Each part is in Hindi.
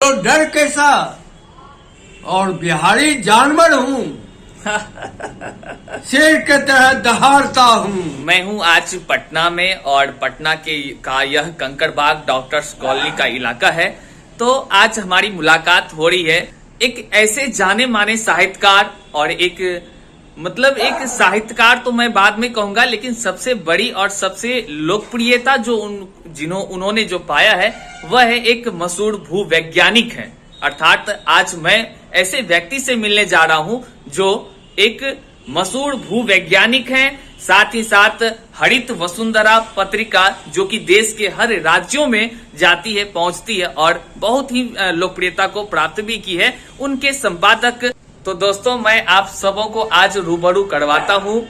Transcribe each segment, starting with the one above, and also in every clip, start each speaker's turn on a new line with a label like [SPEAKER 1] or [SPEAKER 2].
[SPEAKER 1] तो डर कैसा, और बिहारी जानवर हूँ, शेर के तरह दहाड़ता हूँ।
[SPEAKER 2] मैं हूँ आज पटना में, और पटना का यह कंकड़बाग डॉक्टर्स कॉलोनी का इलाका है। तो आज हमारी मुलाकात हो रही है एक ऐसे जाने माने साहित्यकार, और एक साहित्यकार तो मैं बाद में कहूंगा, लेकिन सबसे बड़ी और सबसे लोकप्रियता जो उन्होंने जो पाया है वह है एक मशहूर भूवैज्ञानिक है। अर्थात आज मैं ऐसे व्यक्ति से मिलने जा रहा हूं जो एक मशहूर भूवैज्ञानिक हैं, साथ ही साथ हरित वसुंधरा पत्रिका जो कि देश के हर राज्यों में जाती है, पहुंचती है और बहुत ही लोकप्रियता को प्राप्त भी की है, उनके संपादक। तो दोस्तों, मैं आप सबों को आज रूबरू करवाता हूं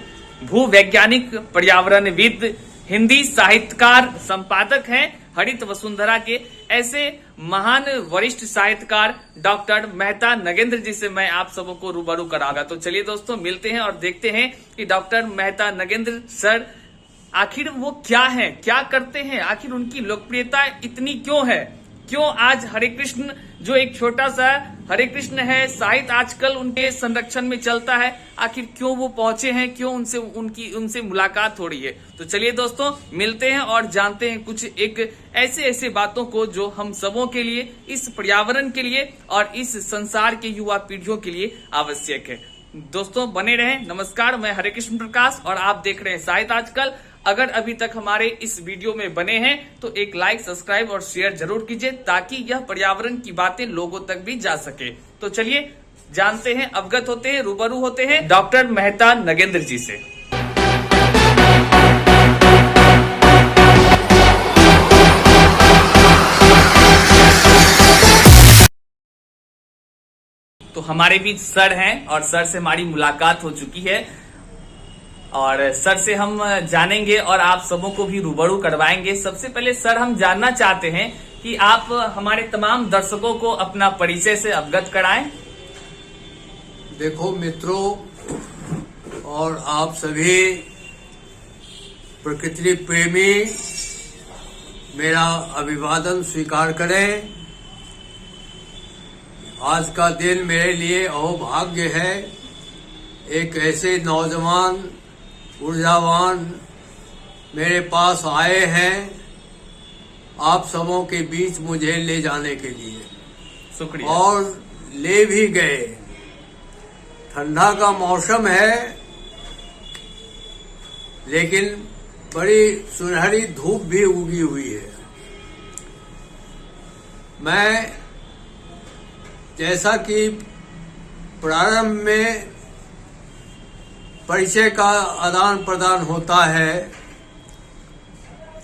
[SPEAKER 2] भूवैज्ञानिक, पर्यावरणविद, हिंदी साहित्यकार, संपादक हैं हरित वसुंधरा के ऐसे महान वरिष्ठ साहित्यकार डॉक्टर मेहता नगेंद्र जी से मैं आप सबों को रूबरू कराऊंगा। तो चलिए दोस्तों, मिलते हैं और देखते हैं कि डॉक्टर मेहता नगेंद्र सर आखिर वो क्या हैं, क्या करते हैं, आखिर उनकी लोकप्रियता इतनी क्यों है, क्यों आज हरे कृष्ण जो एक छोटा सा हरे कृष्ण है साहित्य आजकल उनके संरक्षण में चलता है, आखिर क्यों वो पहुंचे हैं, क्यों उनसे मुलाकात हो रही है। तो चलिए दोस्तों, मिलते हैं और जानते हैं कुछ एक ऐसे बातों को जो हम सबों के लिए, इस पर्यावरण के लिए और इस संसार के युवा पीढ़ियों के लिए आवश्यक है। दोस्तों बने रहें। नमस्कार, मैं हरे कृष्ण प्रकाश और आप देख रहे हैं साहित्य आजकल। अगर अभी तक हमारे इस वीडियो में बने हैं तो एक लाइक, सब्सक्राइब और शेयर जरूर कीजिए ताकि यह पर्यावरण की बातें लोगों तक भी जा सके। तो चलिए जानते हैं, अवगत होते हैं, रूबरू होते हैं डॉक्टर मेहता नगेंद्र जी से। तो हमारे बीच सर हैं और सर से हमारी मुलाकात हो चुकी है, और सर से हम जानेंगे और आप सबों को भी रूबरू करवाएंगे। सबसे पहले सर, हम जानना चाहते हैं कि आप हमारे तमाम दर्शकों को अपना परिचय से अवगत कराएं।
[SPEAKER 1] देखो मित्रों, और आप सभी प्रकृति प्रेमी मेरा अभिवादन स्वीकार करें। आज का दिन मेरे लिए अहोभाग्य है, एक ऐसे नौजवान ऊर्जावान मेरे पास आए हैं आप सबों के बीच मुझे ले जाने के लिए।
[SPEAKER 2] शुक्रिया।
[SPEAKER 1] और ले भी गए। ठंडा का मौसम है, लेकिन बड़ी सुनहरी धूप भी उगी हुई है। मैं, जैसा कि प्रारंभ में परिचय का आदान प्रदान होता है,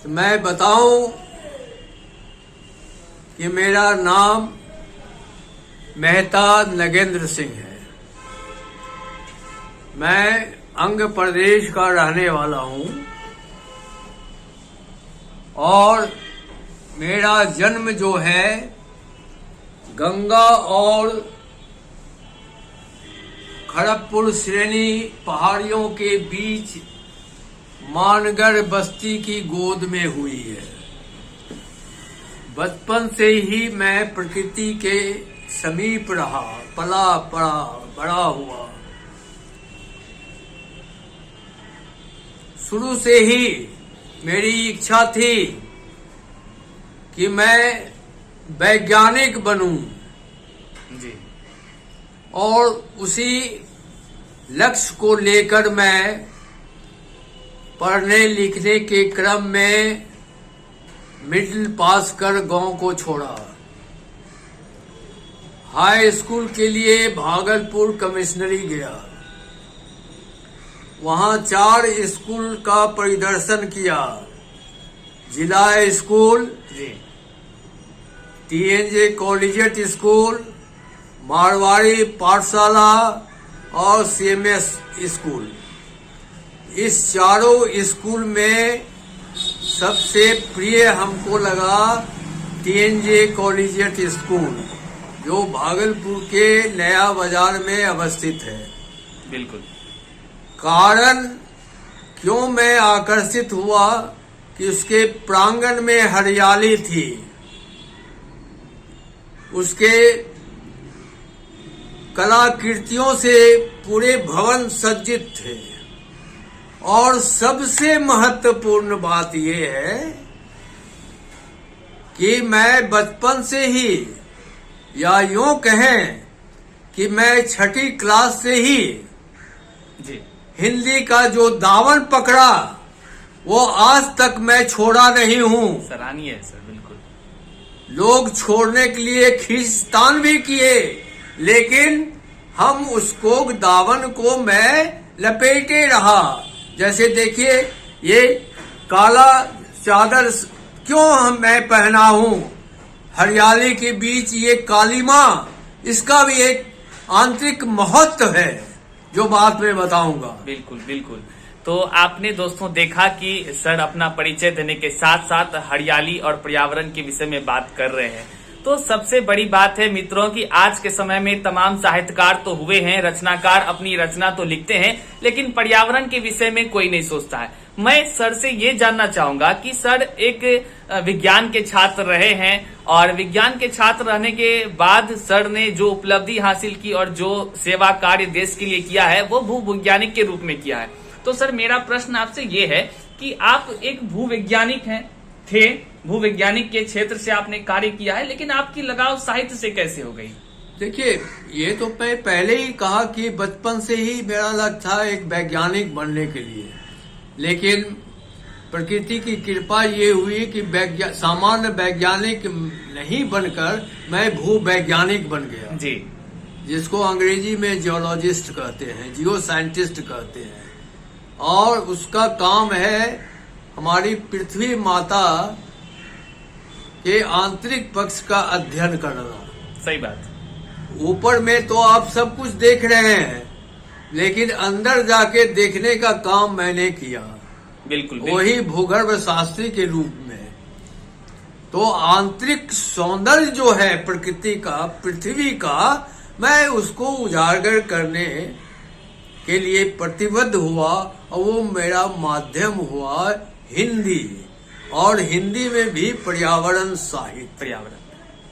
[SPEAKER 1] तो मैं बताऊं कि मेरा नाम मेहता नगेंद्र सिंह है। मैं अंग प्रदेश का रहने वाला हूं और मेरा जन्म जो है गंगा और खड़गपुर श्रेणी पहाड़ियों के बीच मानगढ़ बस्ती की गोद में हुई है। बचपन से ही मैं प्रकृति के समीप रहा, पला पड़ा, बड़ा हुआ। शुरू से ही मेरी इच्छा थी कि मैं वैज्ञानिक बनूं
[SPEAKER 2] जी,
[SPEAKER 1] और उसी लक्ष्य को लेकर मैं पढ़ने लिखने के क्रम में मिडिल पास कर गांव को छोड़ा। हाई स्कूल के लिए भागलपुर कमिश्नरी गया। वहां 4 स्कूल का परिदर्शन किया। जिला school, TNJ collegiate school, Marwari पाठशाला और CMS स्कूल। इस चारों स्कूल में सबसे प्रिय हमको लगा TNJ कॉलेजिएट स्कूल, जो भागलपुर के नया बाजार में अवस्थित है।
[SPEAKER 2] बिल्कुल।
[SPEAKER 1] कारण क्यों मैं आकर्षित हुआ कि उसके प्रांगण में हरियाली थी, उसके कलाकृतियों से पूरे भवन सज्जित थे। और सबसे महत्वपूर्ण बात यह है कि मैं बचपन से ही, या यूं कहें कि मैं छठी क्लास से ही
[SPEAKER 2] जी
[SPEAKER 1] हिंदी का जो दामन पकड़ा वो आज तक मैं छोड़ा नहीं हूं।
[SPEAKER 2] सराहनीय है सर, बिल्कुल।
[SPEAKER 1] लोग छोड़ने के लिए खींचतान भी किए, लेकिन हम उसको दामन को मैं लपेटे रहा। जैसे देखिए, ये काला चादर क्यों मैं पहना हूं, हरियाली के बीच ये काली मां, इसका भी एक आंतरिक महत्व है जो बात मैं बताऊंगा।
[SPEAKER 2] बिल्कुल बिल्कुल। तो आपने दोस्तों देखा कि सर अपना परिचय देने के साथ साथ हरियाली और पर्यावरण के विषय में बात कर रहे हैं। तो सबसे बड़ी बात है मित्रों कि आज के समय में तमाम साहित्यकार तो हुए हैं, रचनाकार अपनी रचना तो लिखते हैं, लेकिन पर्यावरण के विषय में कोई नहीं सोचता है। मैं सर से ये जानना चाहूंगा कि सर एक विज्ञान के छात्र रहे हैं और विज्ञान के छात्र रहने के बाद सर ने जो उपलब्धि हासिल की और जो सेवा कार्य देश के लिए किया है वो भूवैज्ञानिक के रूप में किया है। तो सर मेरा प्रश्न आपसे ये है कि आप एक भूवैज्ञानिक थे, भूवैज्ञानिक के क्षेत्र से आपने कार्य किया है, लेकिन आपकी लगाव साहित्य से कैसे हो गई?
[SPEAKER 1] देखिए, ये तो मैं पहले ही कहा कि बचपन से ही मेरा लक्ष्य था एक वैज्ञानिक बनने के लिए, लेकिन प्रकृति की कृपा ये हुई कि सामान्य वैज्ञानिक नहीं बनकर मैं भूवैज्ञानिक बन गया
[SPEAKER 2] जी,
[SPEAKER 1] जिसको अंग्रेजी में जियोलॉजिस्ट कहते हैं, जियो साइंटिस्ट कहते हैं। और उसका काम है हमारी पृथ्वी माता के आंतरिक पक्ष का अध्ययन करना।
[SPEAKER 2] सही बात।
[SPEAKER 1] ऊपर में तो आप सब कुछ देख रहे हैं, लेकिन अंदर जाके देखने का काम मैंने किया।
[SPEAKER 2] बिल्कुल,
[SPEAKER 1] वही भूगर्भ शास्त्री के रूप में। तो आंतरिक सौंदर्य जो है प्रकृति का, पृथ्वी का, मैं उसको उजागर करने के लिए प्रतिबद्ध हुआ और वो मेरा माध्यम हुआ हिंदी, और हिंदी में भी पर्यावरण साहित्य।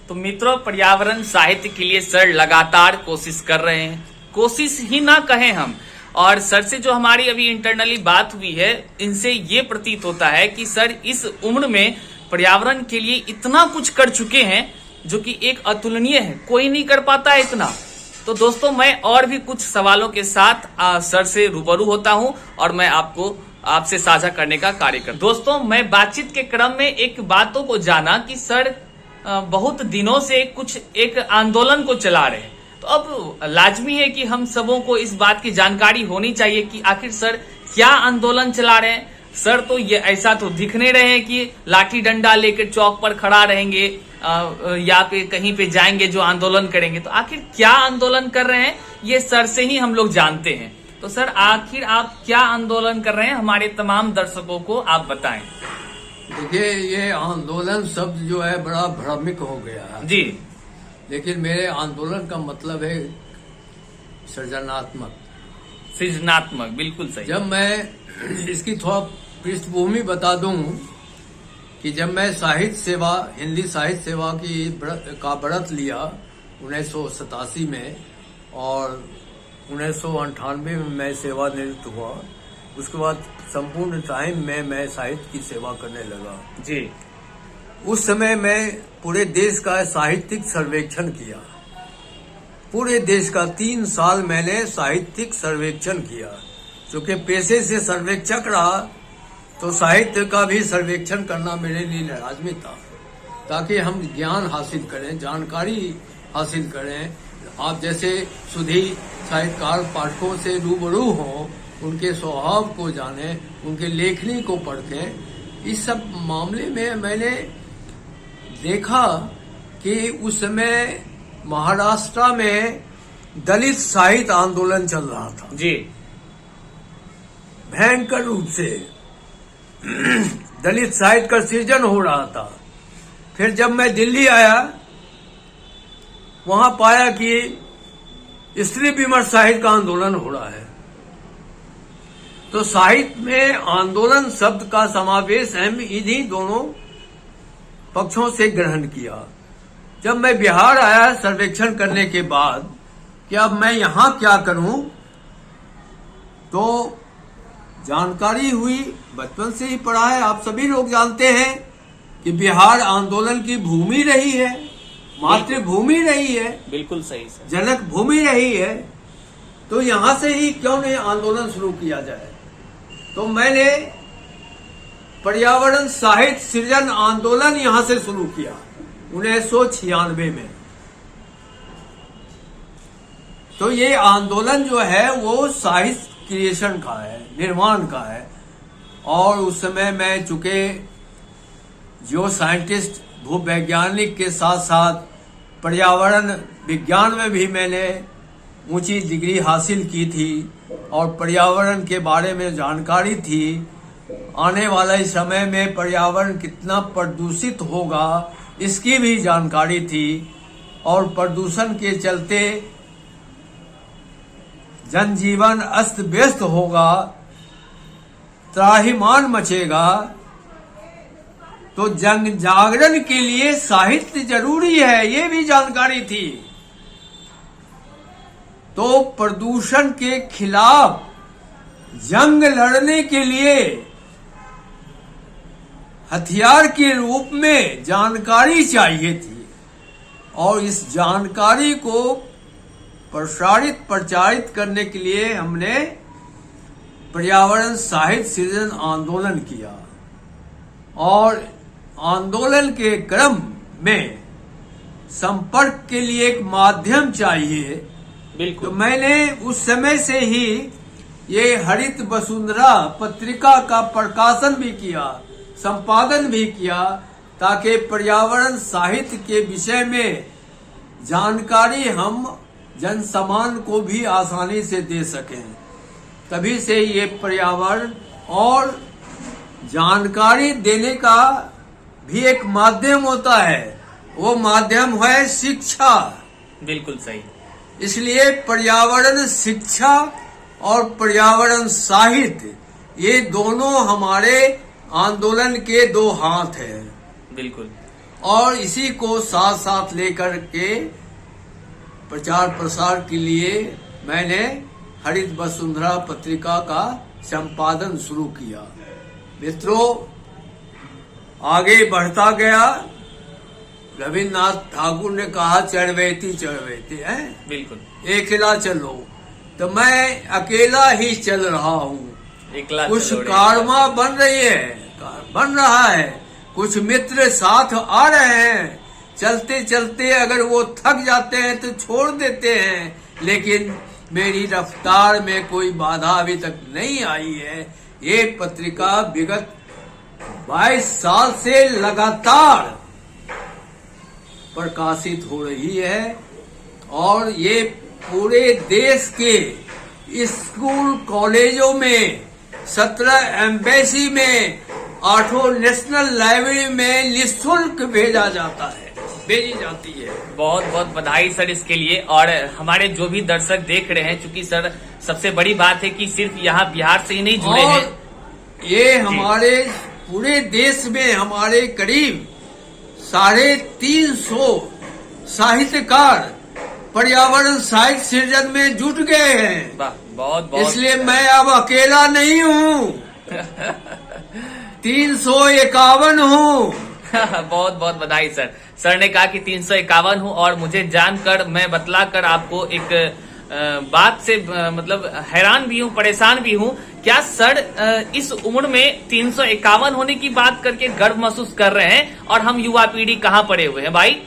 [SPEAKER 2] तो मित्रों, पर्यावरण साहित्य के लिए सर लगातार कोशिश कर रहे हैं, कोशिश ही ना कहें हम। और सर से जो हमारी अभी इंटरनली बात हुई है, इनसे ये प्रतीत होता है कि सर इस उम्र में पर्यावरण के लिए इतना कुछ कर चुके हैं जो कि एक अतुलनीय है, कोई नहीं कर पाता है इतना। तो दोस्तों, मैं और भी कुछ सवालों के साथ सर से रूबरू होता हूं और मैं आपसे साझा करने का कार्य करता हूं। दोस्तों, मैं बातचीत के क्रम में एक बातों को जाना कि सर बहुत दिनों से एक आंदोलन को चला रहे हैं। तो अब लाजमी है कि हम सबों को इस बात की जानकारी होनी चाहिए कि आखिर सर क्या आंदोलन चला रहे हैं। सर तो ये ऐसा तो दिख नहीं रहे हैं कि लाठी डंडा लेकर चौक पर खड़ा रहेंगे या फिर कहीं पे जाएंगे जो आंदोलन करेंगे। तो आखिर क्या आंदोलन कर रहे हैं ये सर से ही हम लोग जानते हैं। तो सर आखिर आप क्या आंदोलन कर रहे हैं, हमारे तमाम दर्शकों को आप बताएं।
[SPEAKER 1] देखिए, ये आंदोलन शब्द जो है बड़ा भ्रामक हो गया है
[SPEAKER 2] जी,
[SPEAKER 1] लेकिन मेरे आंदोलन का मतलब है सृजनात्मक।
[SPEAKER 2] सृजनात्मक, बिल्कुल सही।
[SPEAKER 1] जब मैं इसकी थोड़ा पृष्ठभूमि बता दूं कि जब मैं साहित्य सेवा, हिंदी साहित्य सेवा का व्रत लिया 1987 में और 1998 में मैं सेवानिवृत्त हुआ, उसके बाद संपूर्ण टाइम में मैं साहित्य की सेवा करने लगा
[SPEAKER 2] जी।
[SPEAKER 1] उस समय मैं पूरे देश का साहित्यिक सर्वेक्षण किया। पूरे देश का 3 साल मैंने साहित्यिक सर्वेक्षण किया। चूंकि पेशे से सर्वेक्षक रहा तो साहित्य का भी सर्वेक्षण करना मेरे लिए लाजमी था, ताकि हम ज्ञान हासिल करें, जानकारी हासिल करें। आप जैसे सुधी साहित्यकार पाठकों से रूबरू हों, उनके स्वभाव को जानें, उनके लेखनी को पढ़ें। इस सब मामले में मैंने देखा कि उस समय महाराष्ट्र में दलित साहित्य आंदोलन चल रहा था
[SPEAKER 2] जी,
[SPEAKER 1] भयंकर रूप से दलित साहित्य का सृजन हो रहा था। फिर जब मैं दिल्ली आया, वहां पाया कि स्त्री विमर्श साहित्य का आंदोलन हो रहा है। तो साहित्य में आंदोलन शब्द का समावेश हम इन्हीं दोनों पक्षों से ग्रहण किया। जब मैं बिहार आया सर्वेक्षण करने के बाद कि अब मैं यहाँ क्या करूं, तो जानकारी हुई, बचपन से ही पढ़ा है, आप सभी लोग जानते हैं कि बिहार आंदोलन की भूमि रही है, मातृभूमि रही है,
[SPEAKER 2] बिल्कुल सही सर।
[SPEAKER 1] जनक भूमि रही है। तो यहाँ से ही क्यों नहीं आंदोलन शुरू किया जाए। तो मैंने पर्यावरण साहित्य सृजन आंदोलन यहाँ से शुरू किया 1996 में। तो ये आंदोलन जो है वो साहित्य क्रिएशन का है, निर्माण का है। और उस समय मैं चूंकि जियो साइंटिस्ट भूवैज्ञानिक के साथ साथ पर्यावरण विज्ञान में भी मैंने ऊंची डिग्री हासिल की थी और पर्यावरण के बारे में जानकारी थी। आने वाले समय में पर्यावरण कितना प्रदूषित होगा इसकी भी जानकारी थी और प्रदूषण के चलते जनजीवन अस्त व्यस्त होगा, त्राहिमाम मचेगा। तो जन जागरण के लिए साहित्य जरूरी है, ये भी जानकारी थी। तो प्रदूषण के खिलाफ जंग लड़ने के लिए हथियार के रूप में जानकारी चाहिए थी और इस जानकारी को प्रचारित करने के लिए हमने पर्यावरण साहित्य सृजन आंदोलन किया। और आंदोलन के क्रम में संपर्क के लिए एक माध्यम चाहिए।
[SPEAKER 2] बिल्कुल।
[SPEAKER 1] तो मैंने उस समय से ही ये हरित वसुंधरा पत्रिका का प्रकाशन भी किया, संपादन भी किया, ताकि पर्यावरण साहित्य के विषय में जानकारी हम जन सामान्य को भी आसानी से दे सकें। तभी से ये पर्यावरण और जानकारी देने का भी एक माध्यम होता है, वो माध्यम है शिक्षा।
[SPEAKER 2] बिल्कुल सही।
[SPEAKER 1] इसलिए पर्यावरण शिक्षा और पर्यावरण साहित्य ये दोनों हमारे आंदोलन के दो हाथ हैं।
[SPEAKER 2] बिल्कुल।
[SPEAKER 1] और इसी को साथ साथ लेकर के प्रचार प्रसार के लिए मैंने हरित वसुंधरा पत्रिका का संपादन शुरू किया। मित्रों, आगे बढ़ता गया। रविन्द्रनाथ ठाकुर ने कहा चढ़वेती चढ़वेती है,
[SPEAKER 2] बिल्कुल,
[SPEAKER 1] अकेला चलो। तो मैं अकेला ही चल रहा हूँ। कुछ कारवां बन रहा है, कुछ मित्र साथ आ रहे हैं। चलते चलते अगर वो थक जाते हैं तो छोड़ देते हैं, लेकिन मेरी रफ्तार में कोई बाधा अभी तक नहीं आई है। ये पत्रिका विगत 22 साल से लगातार प्रकाशित हो रही है और ये पूरे देश के स्कूल कॉलेजों में, 17 एम्बेसी में, 8 नेशनल लाइब्रेरी में निःशुल्क भेजी जाती है।
[SPEAKER 2] बहुत बहुत बधाई सर इसके लिए। और हमारे जो भी दर्शक देख रहे हैं, चूंकि सर सबसे बड़ी बात है कि सिर्फ यहाँ बिहार से ही नहीं जुड़े हैं,
[SPEAKER 1] ये हमारे पूरे देश में हमारे करीब 350 साहित्यकार पर्यावरण साहित्य सृजन में जुट गए हैं।
[SPEAKER 2] बहुत बहुत।
[SPEAKER 1] इसलिए मैं अब अकेला नहीं हूँ, 351 हूँ।
[SPEAKER 2] बहुत बहुत बधाई सर। सर ने कहा कि 351 हूँ और मुझे जानकर, मैं बतलाकर आपको एक बात से मतलब हैरान भी हूँ, परेशान भी हूँ। क्या सर इस उम्र में 351 होने की बात करके गर्व महसूस कर रहे हैं? और हम युवा पीढ़ी कहाँ पड़े हुए हैं भाई?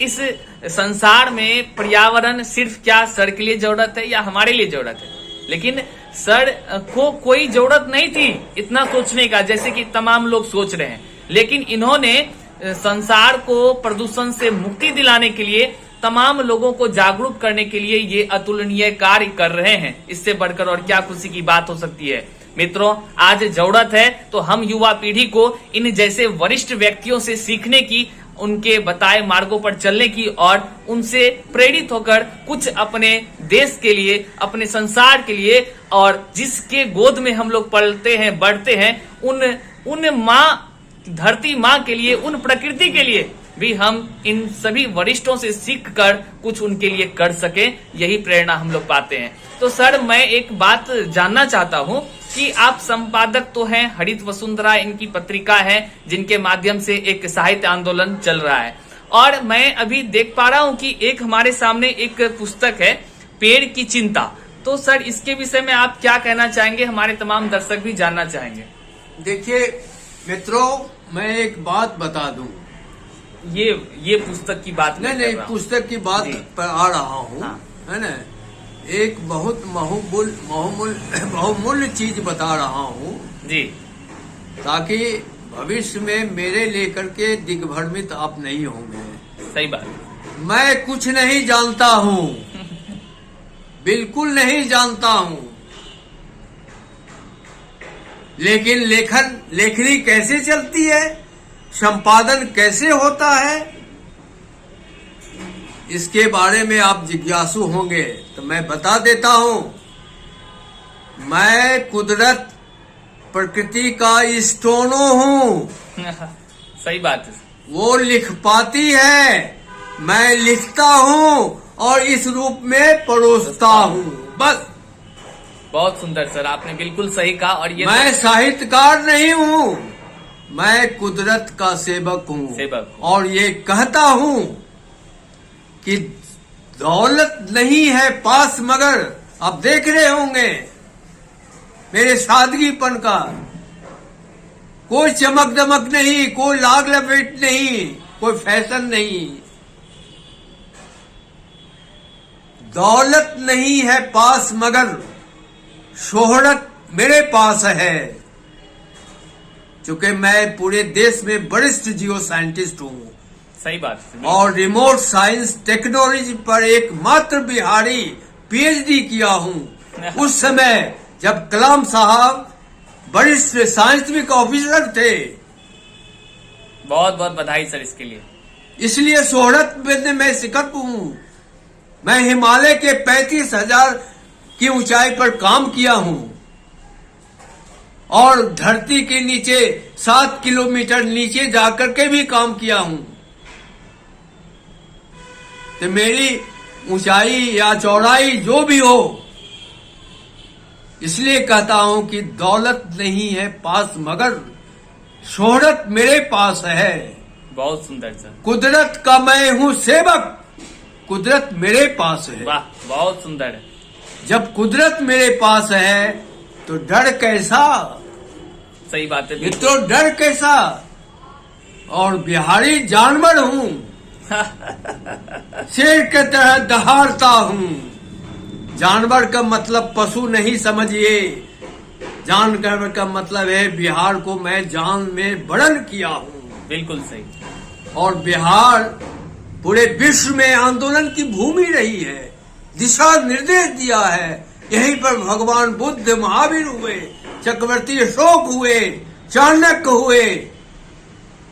[SPEAKER 2] इस संसार में पर्यावरण सिर्फ क्या सर के लिए जरूरत है या हमारे लिए जरूरत है? लेकिन सर को कोई जरूरत नहीं थी इतना सोचने का, जैसे कि तमाम लोग सोच रहे हैं। लेकिन इन्होंने संसार को प्रदूषण से मुक्ति दिलाने के लिए, तमाम लोगों को जागरूक करने के लिए ये अतुलनीय कार्य कर रहे हैं। इससे बढ़कर और क्या खुशी की बात हो सकती है। मित्रों, आज जरूरत है तो हम युवा पीढ़ी को इन जैसे वरिष्ठ व्यक्तियों से सीखने की, उनके बताए मार्गों पर चलने की और उनसे प्रेरित होकर कुछ अपने देश के लिए, अपने संसार के लिए, और जिसके गोद में हम लोग पलते हैं, बढ़ते हैं, उन माँ, धरती माँ के लिए, उन प्रकृति के लिए भी हम इन सभी वरिष्ठों से सीख कर कुछ उनके लिए कर सके, यही प्रेरणा हम लोग पाते हैं। तो सर, मैं एक बात जानना चाहता हूँ कि आप संपादक तो हैं, हरित वसुंधरा इनकी पत्रिका है जिनके माध्यम से एक साहित्य आंदोलन चल रहा है, और मैं अभी देख पा रहा हूँ कि एक हमारे सामने एक पुस्तक है, पेड़ की चिंता। तो सर, इसके विषय में आप क्या कहना चाहेंगे? हमारे तमाम दर्शक भी जानना चाहेंगे।
[SPEAKER 1] देखिए मित्रों, मैं एक बात बता दूं,
[SPEAKER 2] ये पुस्तक की बात
[SPEAKER 1] नहीं, पुस्तक की बात पर आ रहा हूँ।
[SPEAKER 2] हाँ।
[SPEAKER 1] है ना, एक बहुत बहुमूल्य चीज बता रहा हूँ
[SPEAKER 2] जी,
[SPEAKER 1] ताकि भविष्य में मेरे लेकर के दिग्भ्रमित आप नहीं होंगे।
[SPEAKER 2] सही बात।
[SPEAKER 1] मैं कुछ नहीं जानता हूँ, बिल्कुल नहीं जानता हूँ, लेकिन लेखनी कैसे चलती है, संपादन कैसे होता है, इसके बारे में आप जिज्ञासु होंगे तो मैं बता देता हूँ। मैं कुदरत प्रकृति का स्टोनो हूँ।
[SPEAKER 2] सही बात है।
[SPEAKER 1] वो लिख पाती है, मैं लिखता हूँ और इस रूप में परोसता हूँ, बस।
[SPEAKER 2] बहुत सुंदर सर, आपने बिल्कुल सही कहा। और ये
[SPEAKER 1] मैं साहित्यकार नहीं हूँ, मैं कुदरत का सेवक हूँ। और ये कहता हूँ कि दौलत नहीं है पास, मगर आप देख रहे होंगे मेरे सादगीपन का, कोई चमक दमक नहीं, कोई लाग लपेट नहीं, कोई फैशन नहीं। दौलत नहीं है पास, मगर शोहरत मेरे पास है, क्योंकि मैं पूरे देश में वरिष्ठ जियो साइंटिस्ट हूँ।
[SPEAKER 2] सही बात है।
[SPEAKER 1] और रिमोट साइंस टेक्नोलॉजी पर एकमात्र बिहारी पीएचडी किया हूँ उस समय जब कलाम साहब वरिष्ठ साइंटिफिक ऑफिसर थे।
[SPEAKER 2] बहुत बहुत बधाई सर इसके लिए।
[SPEAKER 1] इसलिए शोहरत में मैं सिकत हूँ। मैं हिमालय के 35,000 की ऊंचाई पर काम किया हूँ और धरती के नीचे 7 किलोमीटर नीचे जाकर के भी काम किया हूँ। तो मेरी ऊंचाई या चौड़ाई जो भी हो, इसलिए कहता हूं कि दौलत नहीं है पास, मगर शोहरत मेरे पास है।
[SPEAKER 2] बहुत सुंदर सर।
[SPEAKER 1] कुदरत का मैं हूं सेवक, कुदरत मेरे पास है।
[SPEAKER 2] वाह, बहुत सुंदर है।
[SPEAKER 1] जब कुदरत मेरे पास है तो डर कैसा?
[SPEAKER 2] सही बात है।
[SPEAKER 1] ये तो डर कैसा? और बिहारी जानवर हूं, शेर के तरह दहाड़ता हूं। जानवर का मतलब पशु नहीं समझिए, जानवर का मतलब है बिहार को मैं जान में वर्णन किया हूं।
[SPEAKER 2] बिल्कुल सही।
[SPEAKER 1] और बिहार पूरे विश्व में आंदोलन की भूमि रही है, दिशा निर्देश दिया है। यहीं पर भगवान बुद्ध, महावीर हुए, चक्रवर्ती अशोक हुए, चाणक्य हुए,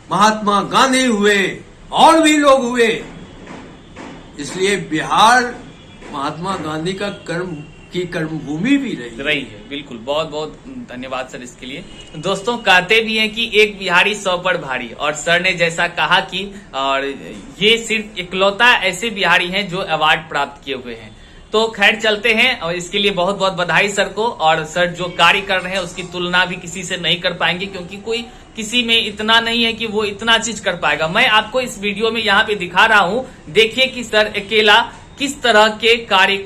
[SPEAKER 1] महात्मा गांधी हुए, और भी लोग हुए। इसलिए बिहार महात्मा गांधी का कर्मभूमि भी रही
[SPEAKER 2] है। बिल्कुल, बहुत बहुत धन्यवाद सर इसके लिए। दोस्तों, कहते भी हैं कि एक बिहारी 100 पर भारी, और सर ने जैसा कहा कि और ये सिर्फ इकलौता ऐसे बिहारी हैं जो अवार्ड प्राप्त किए हुए हैं। तो खैर चलते हैं, और इसके लिए बहुत बहुत बधाई सर को। और सर जो कार्य कर रहे हैं उसकी तुलना भी किसी से नहीं कर पाएंगे, क्योंकि कोई किसी में इतना नहीं है कि वो इतना चीज कर पाएगा। मैं आपको इस वीडियो में यहाँ पे दिखा रहा हूँ, देखिए कि सर अकेला किस तरह के कार्य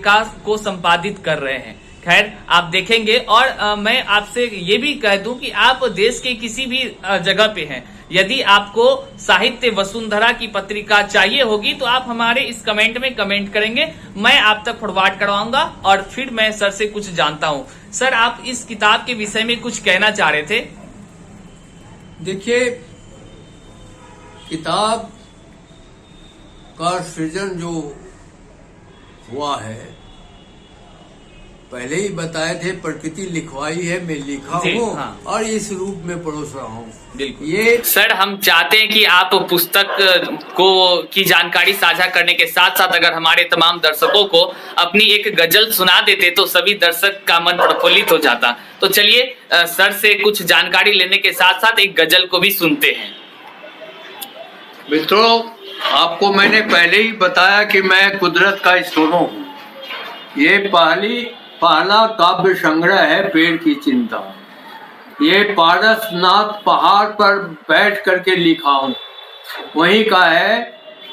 [SPEAKER 2] को संपादित कर रहे हैं। खैर आप देखेंगे। और मैं आपसे ये भी कह दूं कि आप देश के किसी भी जगह पे हैं, यदि आपको साहित्य वसुंधरा की पत्रिका चाहिए होगी तो आप हमारे इस कमेंट में कमेंट करेंगे, मैं आप तक फॉरवर्ड करवाऊंगा और फिर मैं सर से कुछ जानता हूं। सर, आप इस किताब के विषय में कुछ कहना चाह रहे थे?
[SPEAKER 1] देखिए, किताब का सृजन जो हुआ है, पहले ही बताए थे, प्रकृति लिखवाई है, मैं लिखा हूँ। हाँ। और इस रूप में परोस रहा हूँ।
[SPEAKER 2] बिल्कुल।
[SPEAKER 1] ये
[SPEAKER 2] सर, हम चाहते हैं कि आप पुस्तक को की जानकारी साझा करने के साथ साथ अगर हमारे तमाम दर्शकों को अपनी एक गजल सुना देते तो सभी दर्शक का मन प्रफुल्लित हो जाता। तो चलिए सर से कुछ जानकारी लेने के साथ साथ एक गजल को भी सुनते हैं।
[SPEAKER 1] मित्रों, आपको मैंने पहले ही बताया कि मैं कुदरत का स्टोनो हूँ। ये पहला काव्य संग्रह है पेड़ की चिंता। ये पारसनाथ पहाड़ पर बैठ करके लिखा हूँ, वहीं का है।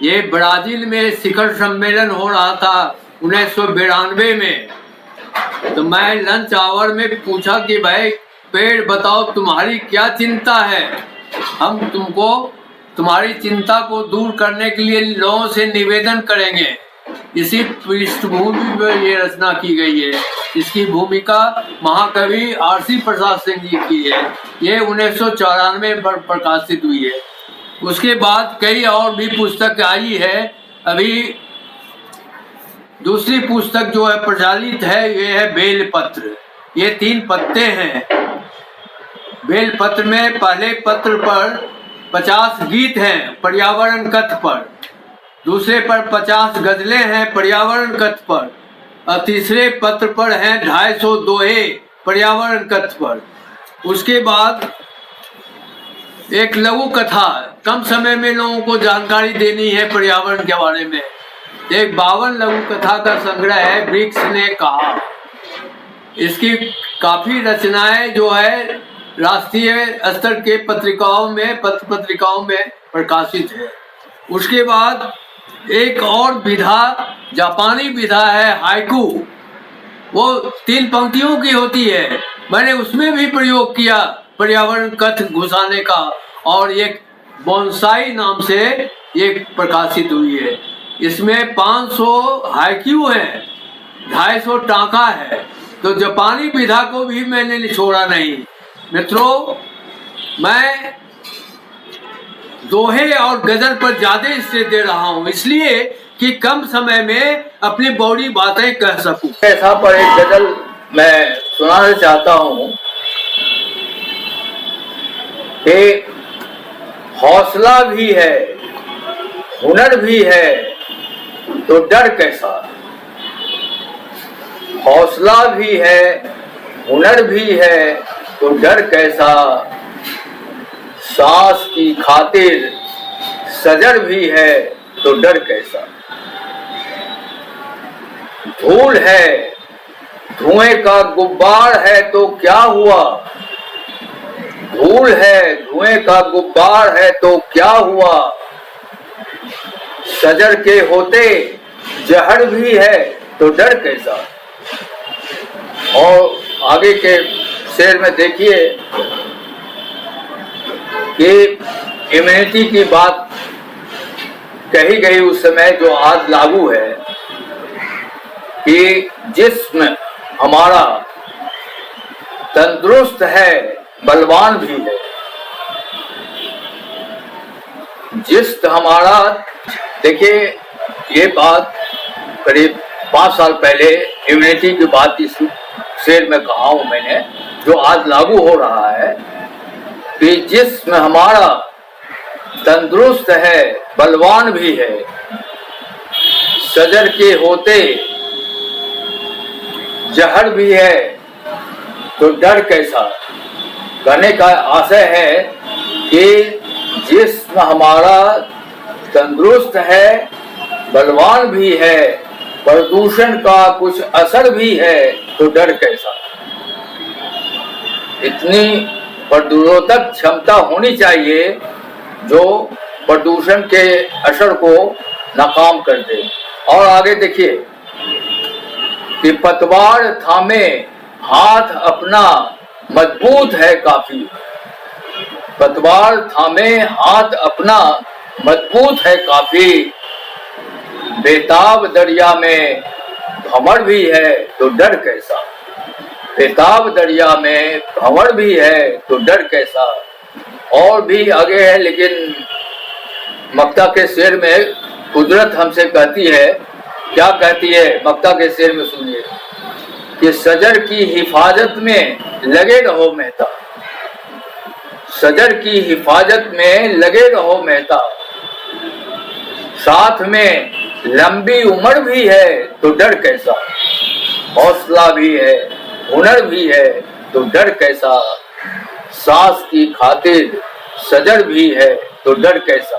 [SPEAKER 1] ये ब्राजील में शिखर सम्मेलन हो रहा था 1992 में। तो मैं लंच आवर में पूछा कि भाई पेड़ बताओ तुम्हारी क्या चिंता है, हम तुमको तुम्हारी चिंता को दूर करने के लिए लोगों से निवेदन करेंगे। इसी पृष्ठभूमि पर ये रचना की गई है। इसकी भूमिका महाकवि आरसी प्रसाद सिंह जी की है। ये 1994 पर प्रकाशित हुई है। उसके बाद कई और भी पुस्तक आई है। अभी दूसरी पुस्तक जो है प्रचलित है, ये है बेलपत्र। ये 3 पत्ते हैं। बेलपत्र में पहले पत्र पर 50 गीत हैं पर्यावरण कथ पर, दूसरे पर 50 गजलें हैं पर्यावरण कथ पर, और तीसरे पत्र पर हैं 250 दोहे पर्यावरण कथ पर। उसके बाद एक लघु कथा, कम समय में लोगों को जानकारी देनी है पर्यावरण के बारे में। एक 52 लघु कथा का संग्रह है वृक्ष ने कहा। इसकी काफी रचनाएं जो है राष्ट्रीय स्तर के पत्रिकाओं में, पत्र पत्रिकाओं में प्रकाशित है। उसके बाद एक और विधा, जापानी विधा है हाइकू। वो 3 पंक्तियों की होती है। मैंने उसमें भी प्रयोग किया पर्यावरण कथ घुसाने का, और एक बोनसाई नाम से ये प्रकाशित हुई है। इसमें 500 हाइक्यू है, 250 टाँका है। तो जापानी विधा को भी मैंने छोड़ा नहीं। मित्रों, मैं दोहे और गजल पर ज्यादा इससे दे रहा हूँ, इसलिए कि कम समय में अपनी बड़ी बातें कह सकूं। ऐसा पर एक गजल मैं सुनाना चाहता हूँ कि हौसला भी है, हुनर भी है, तो डर कैसा। हौसला भी है, हुनर भी है, तो डर कैसा। सांस की खातिर सजर भी है, तो डर कैसा। धूल है, धुएं का गुब्बार है, तो क्या हुआ। धूल है, धुएं का गुब्बार है, तो क्या हुआ। सजर के होते जहर भी है, तो डर कैसा। और आगे के शेर में देखिए कि इम्यूनिटी की बात कही गई उस समय, जो आज लागू है, कि जिस्म हमारा तंदुरुस्त है, बलवान भी है। जिस्म हमारा, देखिए ये बात करीब 5 साल पहले इम्यूनिटी की बात इस शेर में कहा हूं मैंने, जो आज लागू हो रहा है कि जिस्म हमारा तंदुरुस्त है, बलवान भी है। सजर के होते जहर भी है, तो डर कैसा। कहने का आशय है कि जिस्म हमारा तंदुरुस्त है, बलवान भी है, प्रदूषण का कुछ असर भी है, तो डर कैसा। इतनी प्रतिरोधक क्षमता होनी चाहिए जो प्रदूषण के असर को नाकाम कर दे। और आगे देखिए कि पतवार थामे हाथ अपना मजबूत है काफी। पतवार थामे हाथ अपना मजबूत है काफी। बेताब दरिया में भंवर भी है, तो डर कैसा। बेताब दरिया में भंवर भी है, तो डर कैसा। और भी आगे है, लेकिन मक्ता के शेर में कुदरत हमसे कहती है, क्या कहती है मक्ता के शेर में सुनिए कि सजर की हिफाजत में लगे रहो मेहता। सजर की हिफाजत में लगे रहो मेहता। साथ में लंबी उम्र भी है, तो डर कैसा। हौसला भी है, हुनर भी है, तो डर कैसा। सांस की खातिर सजर भी है, तो डर कैसा।